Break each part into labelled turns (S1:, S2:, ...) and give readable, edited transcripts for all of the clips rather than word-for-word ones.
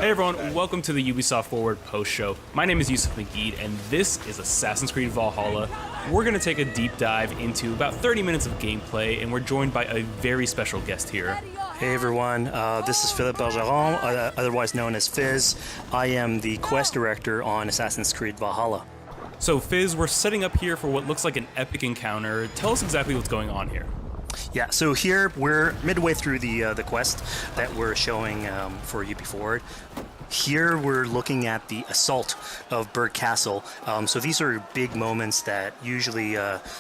S1: Hey everyone, welcome to the Ubisoft Forward post show. My name is Yusuf McGee, and this is Assassin's Creed Valhalla. We're going to take a deep dive into about 30 minutes of gameplay, and we're joined by a very special guest here.
S2: Hey everyone, this is Philippe Bergeron, otherwise known as Fizz. I am the quest director on Assassin's Creed Valhalla.
S1: So Fizz, we're setting up here for what looks like an epic encounter. Tell us exactly what's going on here.
S2: Yeah, so here we're midway through the quest that we're showing for UB Forward. Here we're looking at the assault of Burke Castle. So these are big moments that usually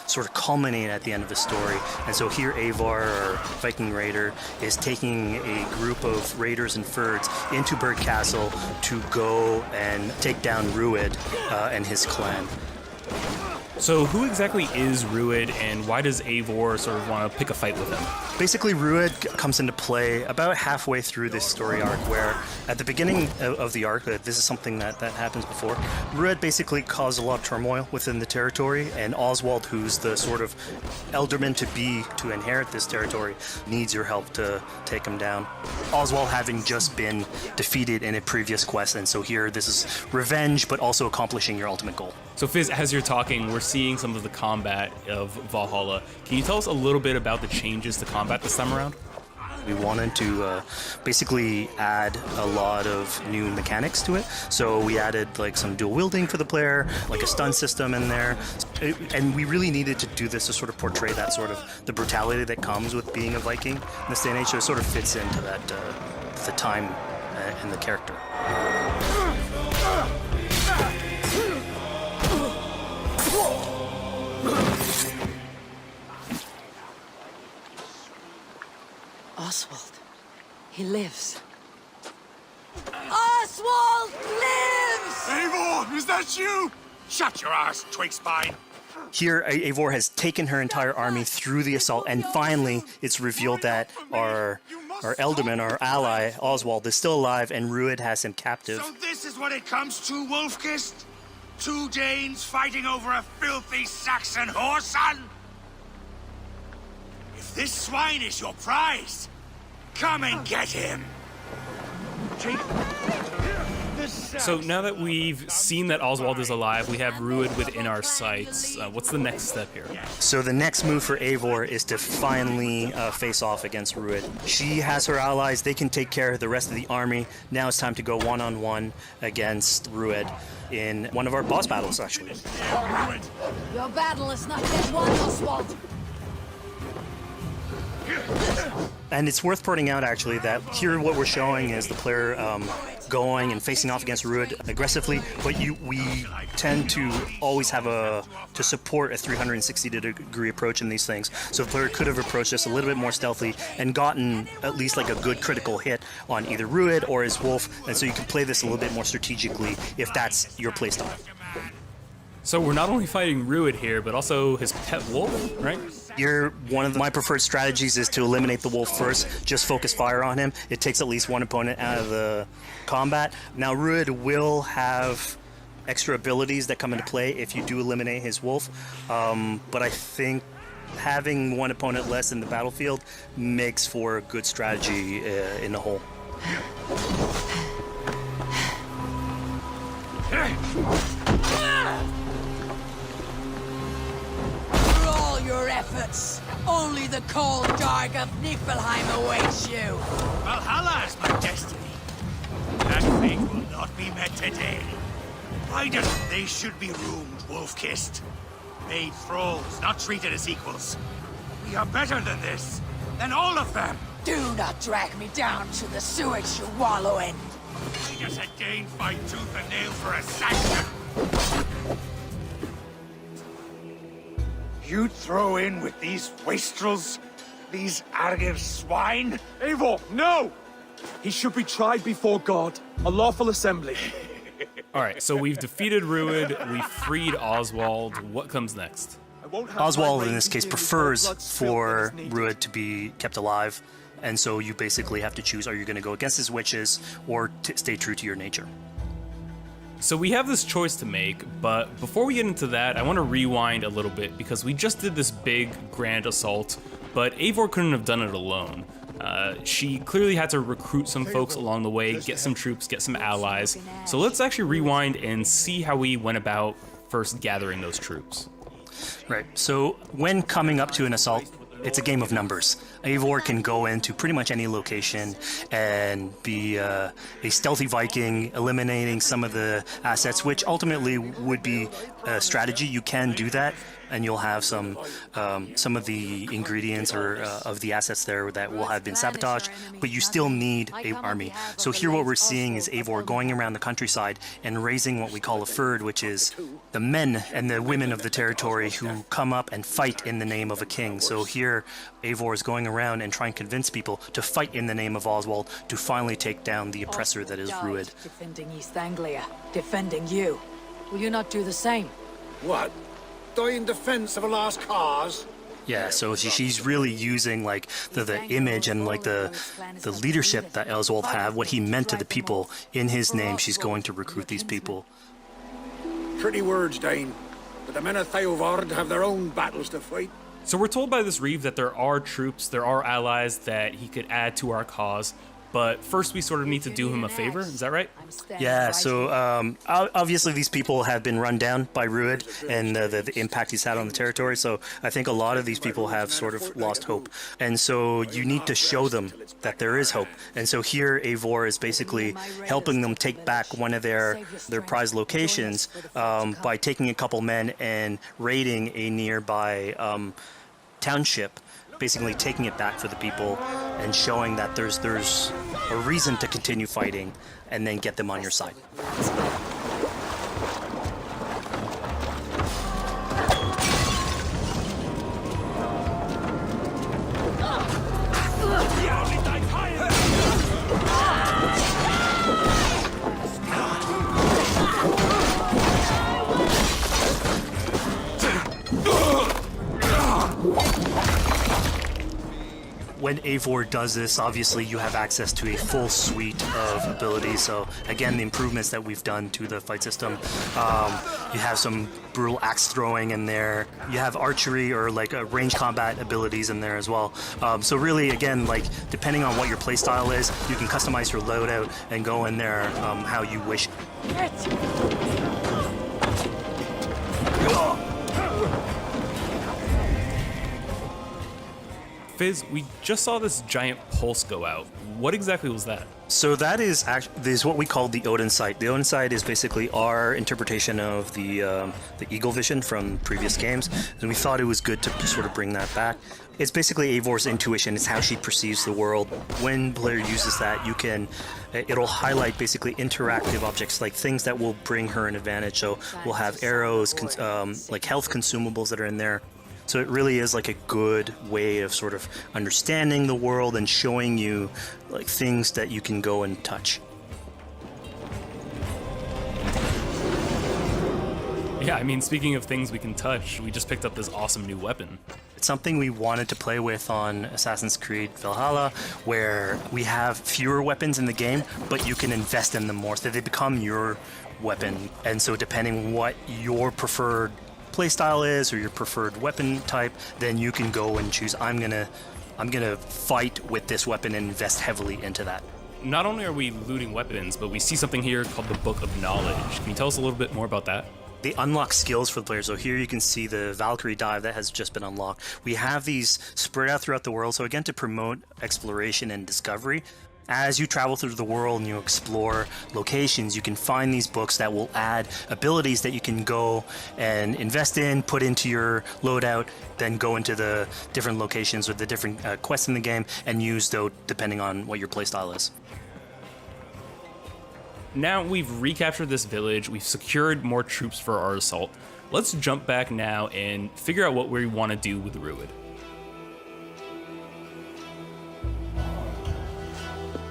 S2: sort of culminate at the end of the story. And so here Eivor, our Viking raider, is taking a group of raiders and fyrds into Burke Castle to go and take down Rued and his clan.
S1: So who exactly is Rued, and why does Eivor sort of want to pick a fight with him?
S2: Basically, Rued comes into play about halfway through this story arc, where at the beginning of the arc, this is something that happens before, Rued basically caused a lot of turmoil within the territory, and Oswald, who's the sort of elderman to inherit this territory, needs your help to take him down. Oswald having just been defeated in a previous quest, and so here this is revenge, but also accomplishing your ultimate goal.
S1: So Fizz, as you're talking, we're seeing some of the combat of Valhalla. Can you tell us a little bit about the changes to combat this time around?
S2: We wanted to basically add a lot of new mechanics to it. So we added like some dual wielding for the player, like a stun system in there. And we really needed to do this to sort of portray that sort of the brutality that comes with being a Viking in this day and age. So it sort of fits into that the time and the character.
S3: Oswald. He lives. Oswald lives!
S4: Eivor, is that you? Shut your arse, twig spine.
S2: Here, Eivor has taken her entire army through the assault, and finally it's revealed that our Elderman, our ally, Oswald, is still alive, and Rued has him captive.
S4: So this is what it comes to, Wolfkist? Two Danes fighting over a filthy Saxon whoreson? If this swine is your prize, come and get him!
S1: So now that we've seen that Oswald is alive, we have Rued within our sights. What's the next step here?
S2: So the next move for Eivor is to finally face off against Rued. She has her allies, they can take care of the rest of the army. Now it's time to go one-on-one against Rued in one of our boss battles, actually.
S3: Your battle is not yet won, Oswald.
S2: And it's worth pointing out, actually, that here what we're showing is the player going and facing off against Rued aggressively, but we tend to always have to support a 360-degree approach in these things. So the player could have approached us a little bit more stealthily and gotten at least like a good critical hit on either Rued or his wolf, and so you can play this a little bit more strategically if that's your playstyle.
S1: So we're not only fighting Rued here, but also his pet wolf, right?
S2: One of my preferred strategies is to eliminate the wolf first, just focus fire on him. It takes at least one opponent out of the combat. Now Rued will have extra abilities that come into play if you do eliminate his wolf, but I think having one opponent less in the battlefield makes for a good strategy in the whole.
S3: Your efforts. Only the cold dark of Niflheim awaits you.
S4: Valhalla is my destiny. That fate will not be met today. Why doesn't they should be roomed, Wolfkist? Made thralls, not treated as equals. We are better than this. Than all of them.
S3: Do not drag me down to the sewage you wallow in.
S4: Why does a Dane fight tooth and nail for a Saxon? You'd throw in with these wastrels? These argive swine?
S5: Eivor, no! He should be tried before God, a lawful assembly.
S1: Alright, so we've defeated Rued, we've freed Oswald. What comes next?
S2: Oswald, in this case, prefers for Rued to be kept alive, and so you basically have to choose, are you going to go against his wishes or stay true to your nature?
S1: So we have this choice to make, but before we get into that, I want to rewind a little bit because we just did this big, grand assault, but Eivor couldn't have done it alone. She clearly had to recruit some folks along the way, get some troops, get some allies. So let's actually rewind and see how we went about first gathering those troops.
S2: Right. So when coming up to an assault, it's a game of numbers. Eivor can go into pretty much any location and be a stealthy Viking, eliminating some of the assets, which ultimately would be a strategy. You can do that, and you'll have some of the ingredients or of the assets there that will have been sabotaged, but you still need an army. So here what we're seeing is Eivor going around the countryside and raising what we call a fyrd, which is the men and the women of the territory who come up and fight in the name of a king. So here Eivor is going around and trying to convince people to fight in the name of Oswald to finally take down the oppressor that is Rued.
S3: Defending East Anglia, defending you. Will you not do the same?
S6: What? Die in defense of a lost cause?
S2: Yeah, so she's really using like the image and like the leadership that Oswald had, what he meant to the people in his name. She's going to recruit these people.
S6: Pretty words, Dane. But the men of Eivor have their own battles to fight.
S1: So we're told by this Reeve that there are troops, there are allies that he could add to our cause, but first we sort of need to do him a favor, is that right?
S2: Yeah, so obviously these people have been run down by Rued and the impact he's had on the territory, so I think a lot of these people have sort of lost hope. And so you need to show them that there is hope. And so here Eivor is basically helping them take back one of their prized locations by taking a couple men and raiding a nearby township, basically taking it back for the people and showing that there's a reason to continue fighting and then get them on your side. When Eivor does this, obviously you have access to a full suite of abilities. So again, the improvements that we've done to the fight system, you have some brutal axe throwing in there. You have archery or like range combat abilities in there as well. So really, again, like depending on what your playstyle is, you can customize your loadout and go in there how you wish.
S1: Fizz, we just saw this giant pulse go out. What exactly was that?
S2: So that is what we call the Odin Site. The Odin Site is basically our interpretation of the Eagle Vision from previous games, and we thought it was good to sort of bring that back. It's basically Eivor's intuition. It's how she perceives the world. When player uses that, it'll highlight basically interactive objects, like things that will bring her an advantage. So we'll have arrows, like health consumables that are in there. So it really is like a good way of sort of understanding the world and showing you like things that you can go and touch.
S1: Yeah, I mean, speaking of things we can touch, we just picked up this awesome new weapon.
S2: It's something we wanted to play with on Assassin's Creed Valhalla, where we have fewer weapons in the game, but you can invest in them more, so they become your weapon. And so depending what your preferred playstyle is or your preferred weapon type, then you can go and choose, I'm gonna fight with this weapon and invest heavily into that.
S1: Not only are we looting weapons, but we see something here called the Book of Knowledge. Can you tell us a little bit more about that?
S2: They unlock skills for the players. So here you can see the Valkyrie dive that has just been unlocked. We have these spread out throughout the world, so again, to promote exploration and discovery. As you travel through the world and you explore locations, you can find these books that will add abilities that you can go and invest in, put into your loadout, then go into the different locations or the different quests in the game and use those depending on what your playstyle is.
S1: Now we've recaptured this village, we've secured more troops for our assault. Let's jump back now and figure out what we want to do with Rued.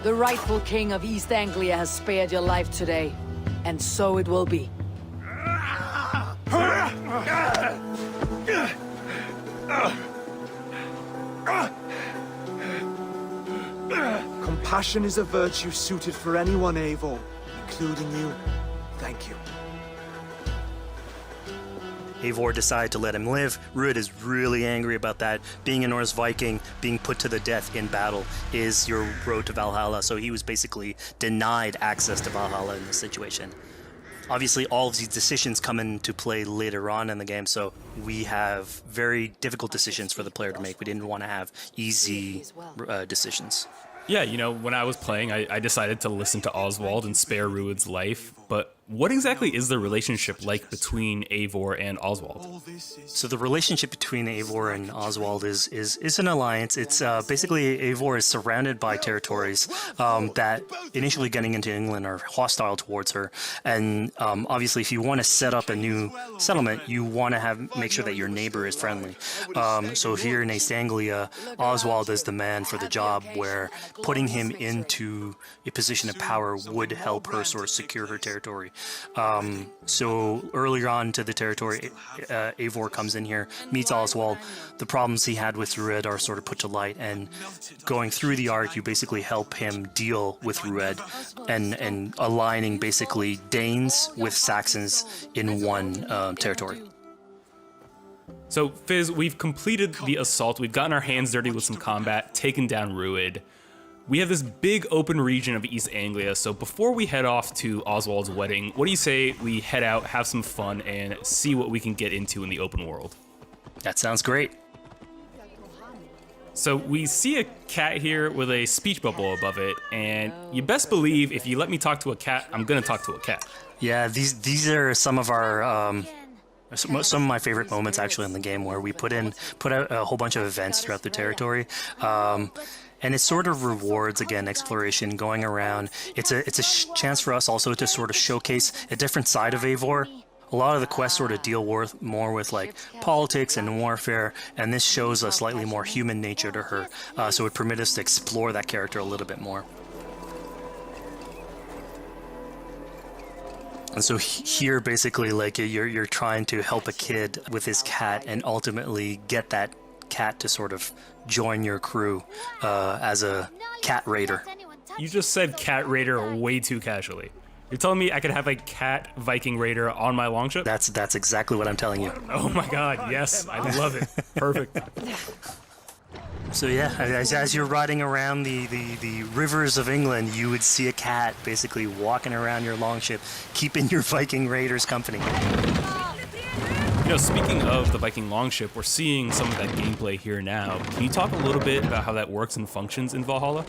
S3: The rightful king of East Anglia has spared your life today, and so it will be.
S5: Compassion is a virtue suited for anyone, Eivor, including you. Thank you.
S2: Eivor decided to let him live. Rued is really angry about that. Being a Norse Viking, being put to the death in battle is your road to Valhalla, so he was basically denied access to Valhalla in this situation. Obviously, all of these decisions come into play later on in the game, so we have very difficult decisions for the player to make. We didn't want to have easy decisions.
S1: Yeah, you know, when I was playing, I decided to listen to Oswald and spare Rued's life, but what exactly is the relationship like between Eivor and Oswald?
S2: So the relationship between Eivor and Oswald is an alliance. It's basically Eivor is surrounded by territories that initially getting into England are hostile towards her, and obviously if you want to set up a new settlement, you want to make sure that your neighbor is friendly. So here in East Anglia, Oswald is the man for the job, where putting him into a position of power would help her sort of secure her territory. So earlier on to the territory, Eivor comes in here, meets Oswald. The problems he had with Rued are sort of put to light, and going through the arc, you basically help him deal with Rued and aligning basically Danes with Saxons in one territory.
S1: So, Fizz, we've completed the assault, we've gotten our hands dirty with some combat, taken down Rued. We have this big open region of East Anglia, so before we head off to Oswald's wedding, what do you say we head out, have some fun, and see what we can get into in the open world?
S2: That sounds great.
S1: So we see a cat here with a speech bubble above it, and you best believe if you let me talk to a cat, I'm gonna talk to a cat.
S2: Yeah, these are some of our some of my favorite moments actually in the game, where we put out a whole bunch of events throughout the territory. And it sort of rewards, again, exploration, going around. It's a chance for us also to sort of showcase a different side of Eivor. A lot of the quests sort of deal more with like politics and warfare, and this shows a slightly more human nature to her. So it permits us to explore that character a little bit more. And so here, basically, like you're trying to help a kid with his cat, and ultimately get that cat to sort of join your crew as a cat raider.
S1: You just said cat raider way too casually. You're telling me I could have a cat Viking raider on my longship?
S2: That's exactly what I'm telling you.
S1: Oh my god, yes, I love it. Perfect.
S2: So yeah, as you're riding around the rivers of England, you would see a cat basically walking around your longship, keeping your Viking raiders company.
S1: You know, speaking of the Viking Longship, we're seeing some of that gameplay here now. Can you talk a little bit about how that works and functions in Valhalla?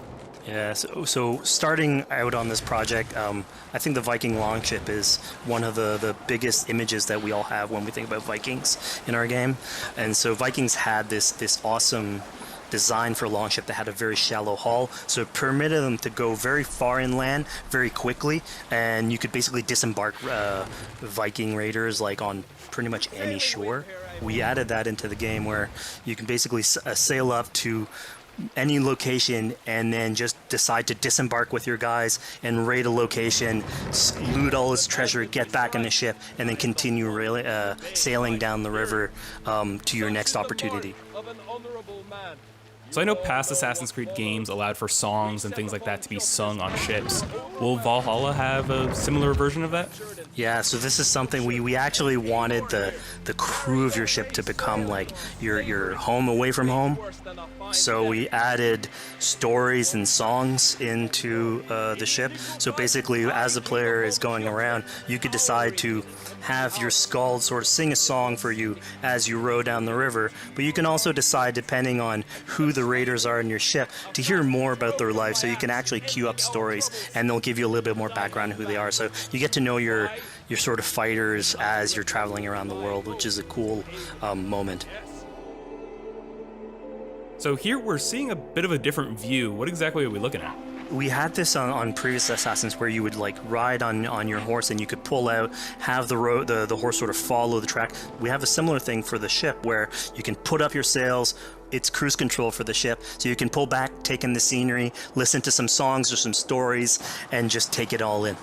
S2: Yeah, so starting out on this project, I think the Viking Longship is one of the biggest images that we all have when we think about Vikings in our game. And so Vikings had this awesome design for longship that had a very shallow hull, so it permitted them to go very far inland very quickly, and you could basically disembark Viking raiders like on pretty much any shore. We added that into the game, where you can basically sail up to any location and then just decide to disembark with your guys and raid a location, loot all its treasure, get back in the ship, and then continue sailing down the river to your next opportunity.
S1: So I know past Assassin's Creed games allowed for songs and things like that to be sung on ships. Will Valhalla have a similar version of that?
S2: Yeah, so this is something we actually wanted the crew of your ship to become like your home away from home. So we added stories and songs into the ship. So basically, as the player is going around, you could decide to have your skald sort of sing a song for you as you row down the river. But you can also decide, depending on who the raiders are in your ship, to hear more about their life. So you can actually queue up stories, and they'll give you a little bit more background on who they are. So you get to know your sort of fighters as you're traveling around the world, which is a cool moment.
S1: So here we're seeing a bit of a different view. What exactly are we looking at?
S2: We had this on previous Assassins, where you would like ride on your horse, and you could pull out, have the horse sort of follow the track. We have a similar thing for the ship, where you can put up your sails. It's cruise control for the ship, so you can pull back, take in the scenery, listen to some songs or some stories, and just take it all in.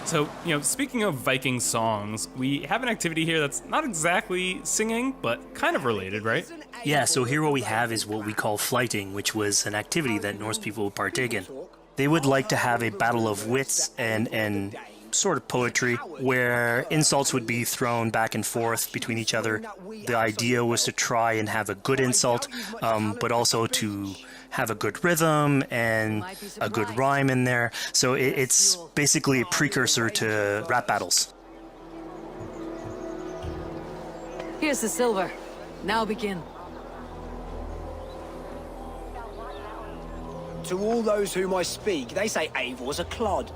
S1: So, you know, speaking of Viking songs, we have an activity here that's not exactly singing, but kind of related, right?
S2: Yeah, so here what we have is what we call flighting, which was an activity that Norse people would partake in. they would like to have a battle of wits and sort of poetry where insults would be thrown back and forth between each other. The idea was to try and have a good insult, but also to have a good rhythm and a good rhyme in there. So it's basically a precursor to rap battles.
S7: Here's the silver. Now begin.
S8: To all those whom I speak, they say Eivor's a clod.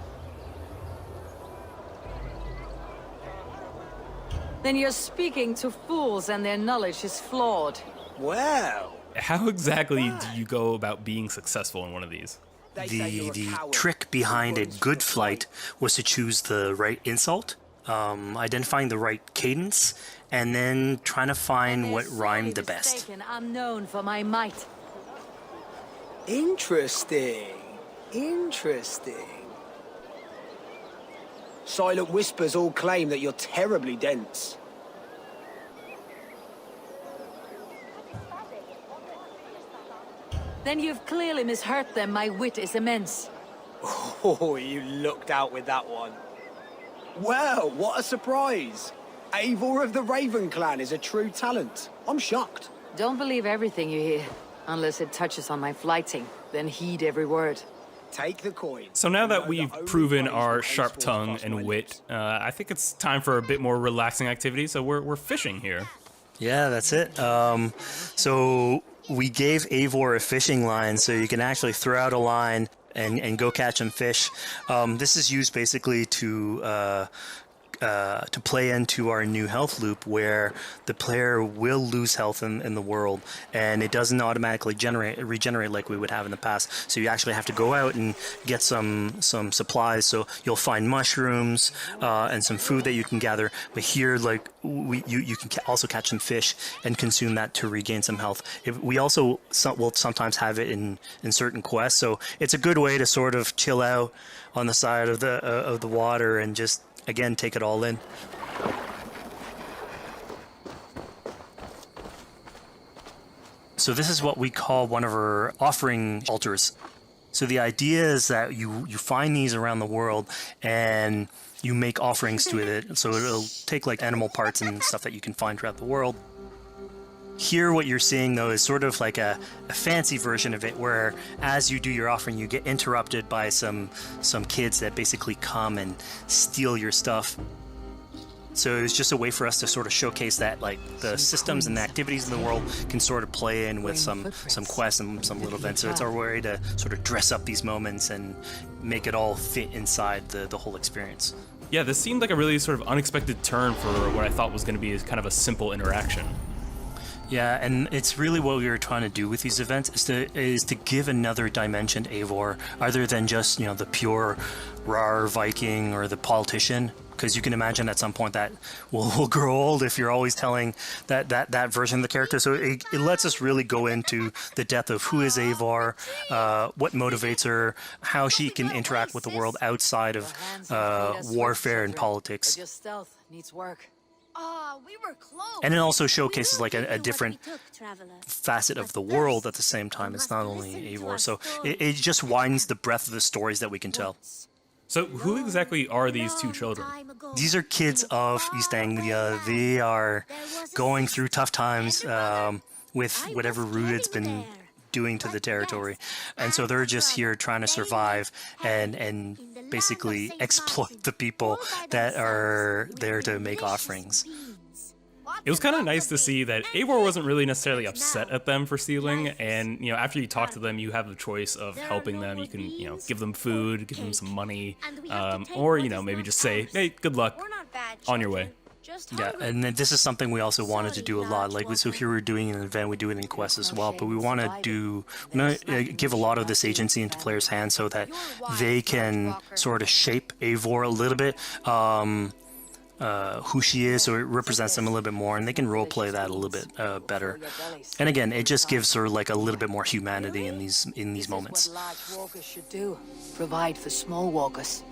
S7: Then you're speaking to fools and their knowledge is flawed.
S8: Well,
S1: How exactly do you go about being successful in one of these?
S2: The trick behind a good flight was to choose the right insult, identifying the right cadence, and then trying to find what rhymed the best.
S7: I'm known for my might.
S8: interesting. Interesting. Silent whispers all claim that you're terribly dense.
S7: Then you've clearly misheard them. My wit is immense.
S8: Oh, you looked out with that one. Well, what a surprise. Eivor of the Raven clan is a true talent. I'm shocked.
S7: Don't believe everything you hear, unless it touches on my flighting. Then heed every word.
S8: Take the coin.
S1: So now that we've proven our sharp tongue and wit, I think it's time for a bit more relaxing activity. So we're fishing here.
S2: Yeah, that's it. So we gave Eivor a fishing line, so you can actually throw out a line and go catch some fish. This is used basically to play into our new health loop, where the player will lose health in the world, and it doesn't automatically regenerate like we would have in the past. So you actually have to go out and get some supplies. So you'll find mushrooms and some food that you can gather. But here, like you can also catch some fish and consume that to regain some health. We also will sometimes have it in certain quests. So it's a good way to sort of chill out on the side of the water and just, again, take it all in. So this is what we call one of our offering altars. So the idea is that you find these around the world and you make offerings to it. So it'll take like animal parts and stuff that you can find throughout the world. Here what you're seeing though is sort of like a fancy version of it, where as you do your offering you get interrupted by some kids that basically come and steal your stuff. So it was just a way for us to sort of showcase that like the systems and the activities in the world can sort of play in with some quests and some little events. So it's our way to sort of dress up these moments and make it all fit inside the whole experience.
S1: Yeah, this seemed like a really sort of unexpected turn for what I thought was going to be kind of a simple interaction.
S2: Yeah, and it's really what we were trying to do with these events is to give another dimension to Eivor, other than just, you know, the pure rar Viking or the politician. Because you can imagine at some point that will grow old if you're always telling that version of the character. So it lets us really go into the depth of who is Eivor, what motivates her, how she can interact with the world outside of warfare and politics.
S7: Your stealth needs work.
S3: We were close.
S2: And it also showcases like a different facet of the world at the same time. It's not only Eivor. So it just widens the breadth of the stories that we can tell.
S1: So who exactly are these two children?
S2: These are kids of East Anglia. They are going through tough times with whatever Rued's been doing to the territory. And so they're just here trying to survive and basically exploit the people that are there to make offerings.
S1: It was kind of nice to see that Eivor wasn't really necessarily upset at them for stealing, and, you know, after you talk to them, you have the choice of helping them. You can, you know, give them food, give them some money, or, you know, maybe just say, hey, good luck, on your way.
S2: Yeah, and then this is something we also wanted to do a lot. Like, so here we're doing an event, we do it in quests as well, but we want to give a lot of this agency into players' hands so that they can sort of shape Eivor a little bit, who she is, so it represents them a little bit more, and they can roleplay that a little bit better. And again, it just gives her like a little bit more humanity in these moments.
S7: What large walkers should do. Provide for small walkers.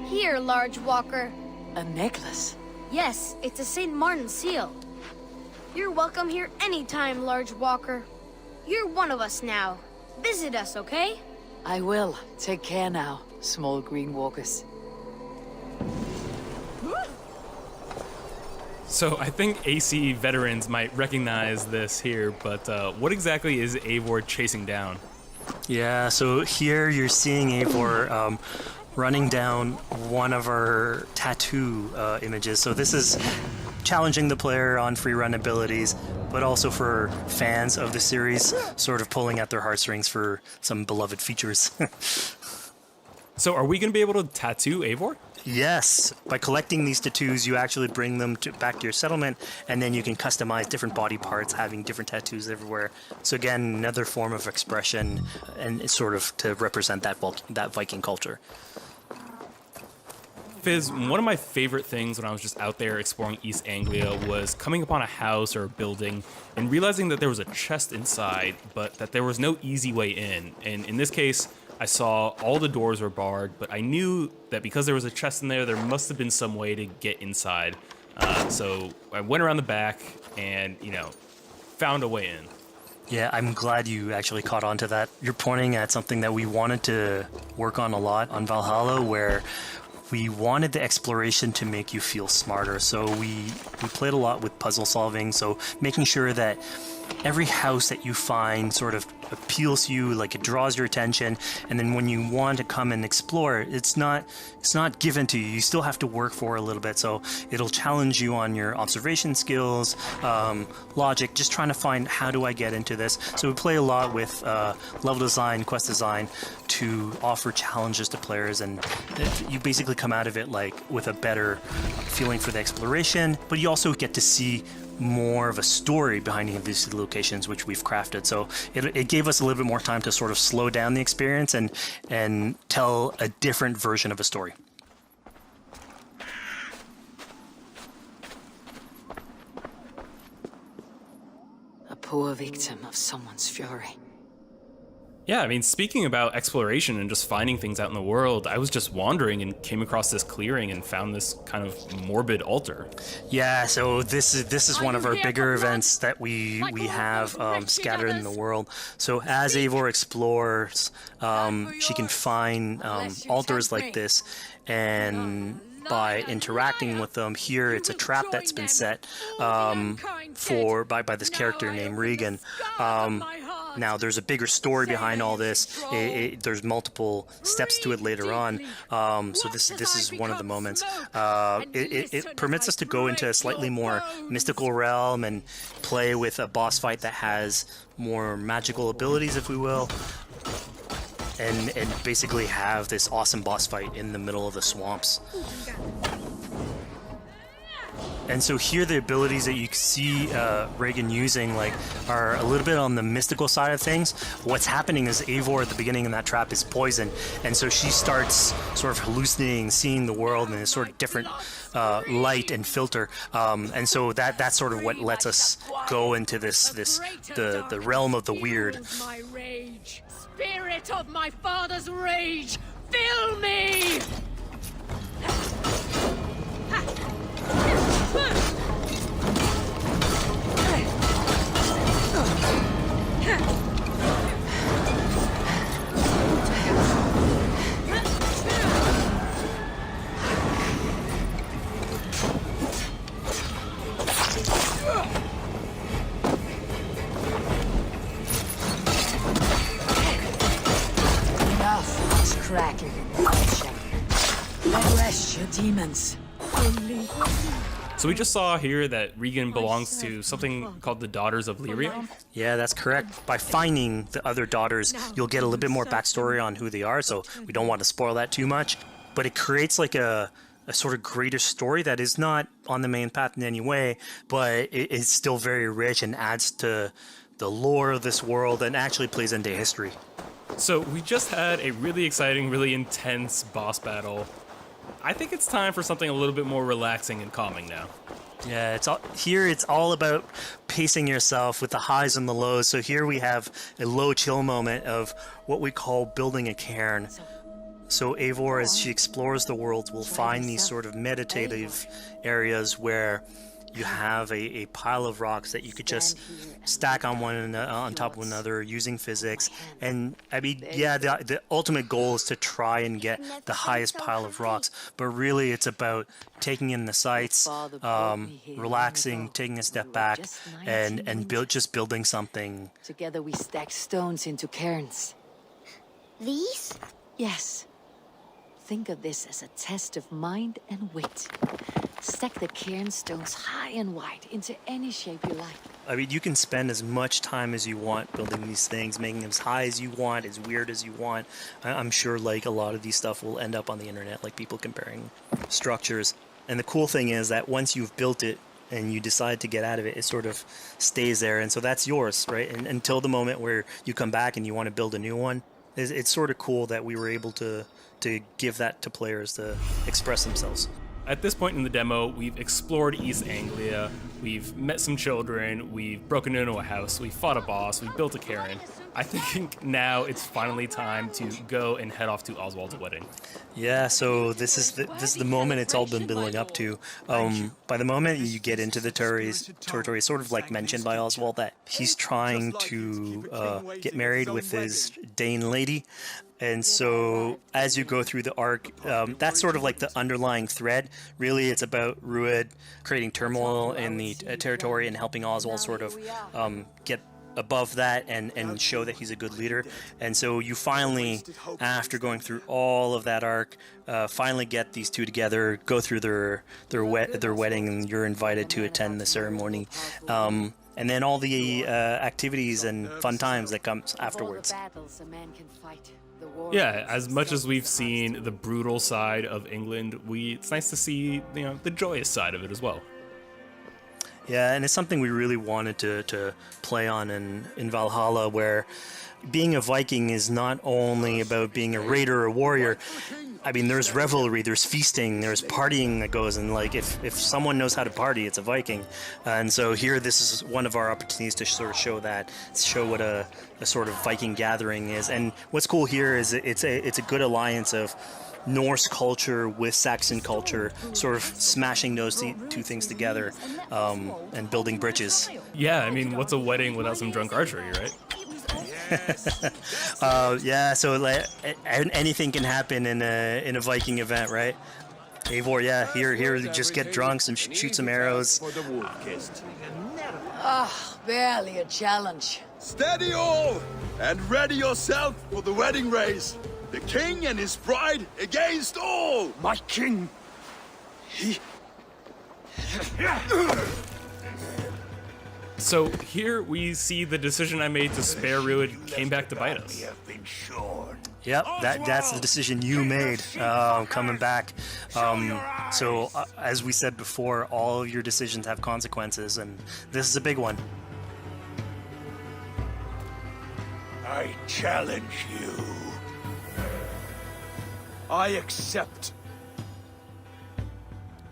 S9: Here, large walker.
S7: A necklace.
S9: Yes, it's a St. Martin seal. You're welcome here anytime, Large Walker. You're one of us now. Visit us, okay?
S7: I will. Take care now, small green walkers.
S1: So I think AC veterans might recognize this here, but what exactly is Eivor chasing down?
S2: Yeah, so here you're seeing Eivor running down one of our tattoo images. So this is challenging the player on free run abilities, but also for fans of the series, sort of pulling at their heartstrings for some beloved features.
S1: So are we going to be able to tattoo Eivor?
S2: Yes, by collecting these tattoos, you actually bring them back to your settlement, and then you can customize different body parts, having different tattoos everywhere. So again, another form of expression, and it's sort of to represent that Viking culture.
S1: Fizz, one of my favorite things when I was just out there exploring East Anglia was coming upon a house or a building and realizing that there was a chest inside, but that there was no easy way in. And in this case, I saw all the doors were barred, but I knew that because there was a chest in there, there must have been some way to get inside. So I went around the back and, found a way in.
S2: Yeah, I'm glad you actually caught on to that. You're pointing at something that we wanted to work on a lot on Valhalla, where we wanted the exploration to make you feel smarter. So we played a lot with puzzle solving, so making sure that every house that you find sort of appeals to you, like it draws your attention, and then when you want to come and explore, it's not given to you. You still have to work for it a little bit, so it'll challenge you on your observation skills, logic, just trying to find how do I get into this. So we play a lot with level design, quest design to offer challenges to players, and you basically come out of it like with a better feeling for the exploration, but you also get to see more of a story behind these locations, which we've crafted. So it gave us a little bit more time to sort of slow down the experience and tell a different version of a story.
S7: A poor victim of someone's fury.
S1: Yeah, I mean, speaking about exploration and just finding things out in the world, I was just wandering and came across this clearing and found this kind of morbid altar.
S2: Yeah, so this is one of our bigger events that we have scattered in the world. So as Eivor explores, she can find altars like this, and by interacting with them, here it's a trap that's been set by this character named Regan. Now, there's a bigger story behind all this. There's multiple steps to it later on. So this is one of the moments. It permits us to go into a slightly more mystical realm and play with a boss fight that has more magical abilities, if we will. And basically have this awesome boss fight in the middle of the swamps. And so here the abilities that you see Reagan using are a little bit on the mystical side of things. What's happening is Eivor at the beginning in that trap is poisoned, and so she starts sort of hallucinating, seeing the world in a sort of different light and filter. And so that's sort of what lets us go into the realm of the weird.
S3: My rage, spirit of my father's rage, fill me!
S7: Enough is crackling in the shepherd. Let rest your demons.
S1: So we just saw here that Regan belongs to something called the Daughters of Lyrium.
S2: Yeah, that's correct. By finding the other daughters, you'll get a little bit more backstory on who they are, so we don't want to spoil that too much. But it creates like a sort of greater story that is not on the main path in any way, but it is still very rich and adds to the lore of this world and actually plays into history.
S1: So we just had a really exciting, really intense boss battle. I think it's time for something a little bit more relaxing and calming now.
S2: Yeah, it's all about pacing yourself with the highs and the lows. So here we have a low chill moment of what we call building a cairn. So Eivor, as she explores the world, will find these sort of meditative areas where you have a pile of rocks that you could just stack on top of one another using physics. And I mean, yeah, the ultimate goal is to try and get the highest pile of rocks, but really it's about taking in the sights, relaxing, taking a step back, and just building something.
S7: Together we stack stones into cairns.
S9: These?
S7: Yes. Think of this as a test of mind and wit. Stack the cairn stones high and wide into any shape you like.
S2: I mean, you can spend as much time as you want building these things, making them as high as you want, as weird as you want. I'm sure like a lot of these stuff will end up on the internet, like people comparing structures. And the cool thing is that once you've built it and you decide to get out of it, it sort of stays there. And so that's yours, right? And until the moment where you come back and you want to build a new one, it's sort of cool that we were able to give that to players to express themselves.
S1: At this point in the demo, we've explored East Anglia, we've met some children, we've broken into a house, we fought a boss, we built a cairn. I think now it's finally time to go and head off to Oswald's wedding.
S2: Yeah, so this is the moment it's all been building up to. By the moment you get into the territory, it's sort of like mentioned by Oswald that he's trying to get married with his Dane lady. And so as you go through the arc, that's sort of like the underlying thread. Really, it's about Rued creating turmoil in the territory and helping Oswald sort of get above that and show that he's a good leader. And so you finally, after going through all of that arc, finally get these two together, go through their wedding, and you're invited to attend the ceremony. And then all the activities and fun times that comes afterwards.
S1: Yeah, as much as we've seen the brutal side of England, it's nice to see the joyous side of it as well.
S2: Yeah, and it's something we really wanted to play on in Valhalla, where being a Viking is not only about being a raider or a warrior. I mean, there's revelry, there's feasting, there's partying that goes, and like if someone knows how to party, it's a Viking. And so here, this is one of our opportunities to sort of show what a sort of Viking gathering is. And what's cool here is it's a good alliance of Norse culture with Saxon culture, sort of smashing those two things together and building bridges.
S1: Yeah, I mean, what's a wedding without some drunk archery, right?
S2: Yeah, so like, anything can happen in a Viking event, right? Eivor, yeah, here, just get drunk, shoot some arrows.
S3: Barely a challenge.
S5: Steady all, and ready yourself for the wedding race. The king and his bride against all!
S6: My king!
S1: So here we see the decision I made to spare Rued came back to bite us.
S2: Yep, that's the decision you made, coming back. So as we said before, all of your decisions have consequences, and this is a big one.
S4: I challenge you.
S5: I accept.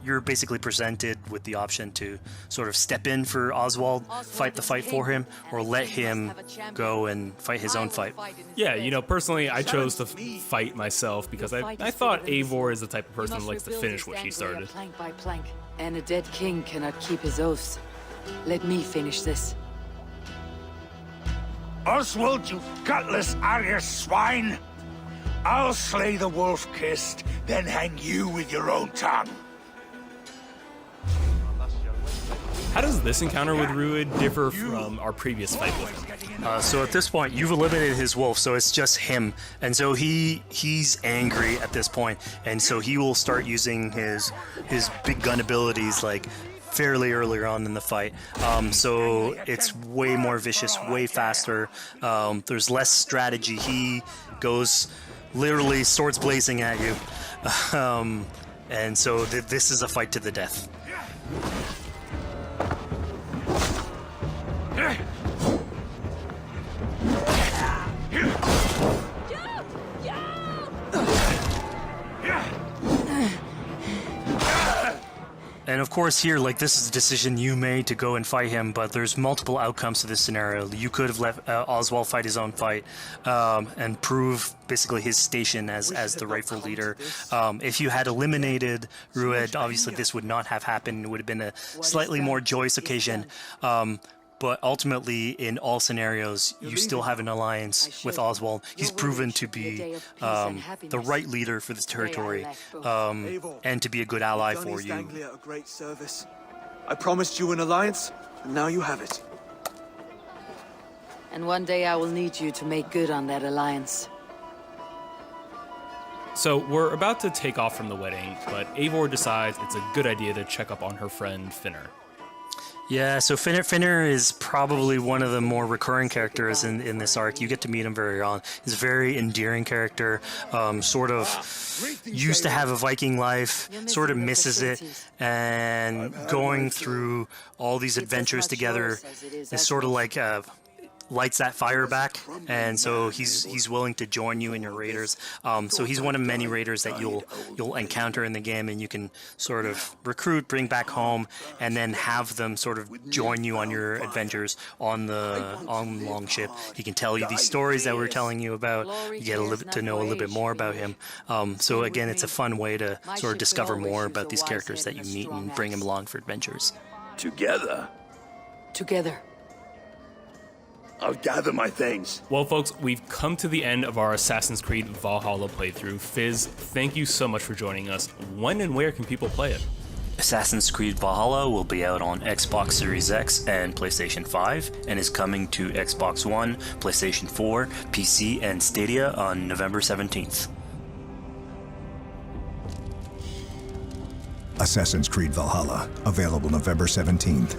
S2: You're basically presented with the option to sort of step in for Oswald, fight the fight for him, or let him go and fight his own fight.
S1: Yeah, personally, I chose to fight myself because I thought Eivor is the type of person who likes to finish what she started.
S7: Plank by plank, and a dead king cannot keep his oaths. Let me finish this.
S4: Oswald, you gutless Arya swine! I'll slay the wolf-kissed, then hang you with your own tongue.
S1: How does this encounter with Rued differ from our previous fight with him?
S2: So at this point, you've eliminated his wolf, so it's just him. And so he's angry at this point, and so he will start using his big gun abilities like fairly earlier on in the fight. So it's way more vicious, way faster. There's less strategy. He goes literally swords blazing at you. And so this is a fight to the death. And of course here, like, this is a decision you made to go and fight him, but there's multiple outcomes to this scenario. You could have let Oswald fight his own fight and prove basically his station as the rightful leader. If you had eliminated Rued, obviously this would not have happened. It would have been a slightly more joyous occasion. But ultimately, in all scenarios, you still have an alliance with Oswald. He's proven to be the right leader for this territory and to be a good ally for you.
S5: A great service. I promised you an alliance, and now you have it.
S7: And one day I will need you to make good on that alliance.
S1: So we're about to take off from the wedding, but Eivor decides it's a good idea to check up on her friend Finner.
S2: Yeah, so Finner is probably one of the more recurring characters in this arc. You get to meet him very early on. He's a very endearing character, sort of used to have a Viking life, sort of misses it, and going through all these adventures together is sort of like lights that fire back, and so he's willing to join you in your raiders. So he's one of many raiders that you'll encounter in the game, and you can sort of recruit, bring back home, and then have them sort of join you on your adventures on Longship. He can tell you these stories that we're telling you about. You get to know a little bit more about him. So again, it's a fun way to sort of discover more about these characters that you meet and bring them along for adventures.
S5: Together, I'll gather my things.
S1: Well, folks, we've come to the end of our Assassin's Creed Valhalla playthrough. Fizz, thank you so much for joining us. When and where can people play it?
S2: Assassin's Creed Valhalla will be out on Xbox Series X and PlayStation 5 and is coming to Xbox One, PlayStation 4, PC, and Stadia on November 17th.
S10: Assassin's Creed Valhalla, available November 17th.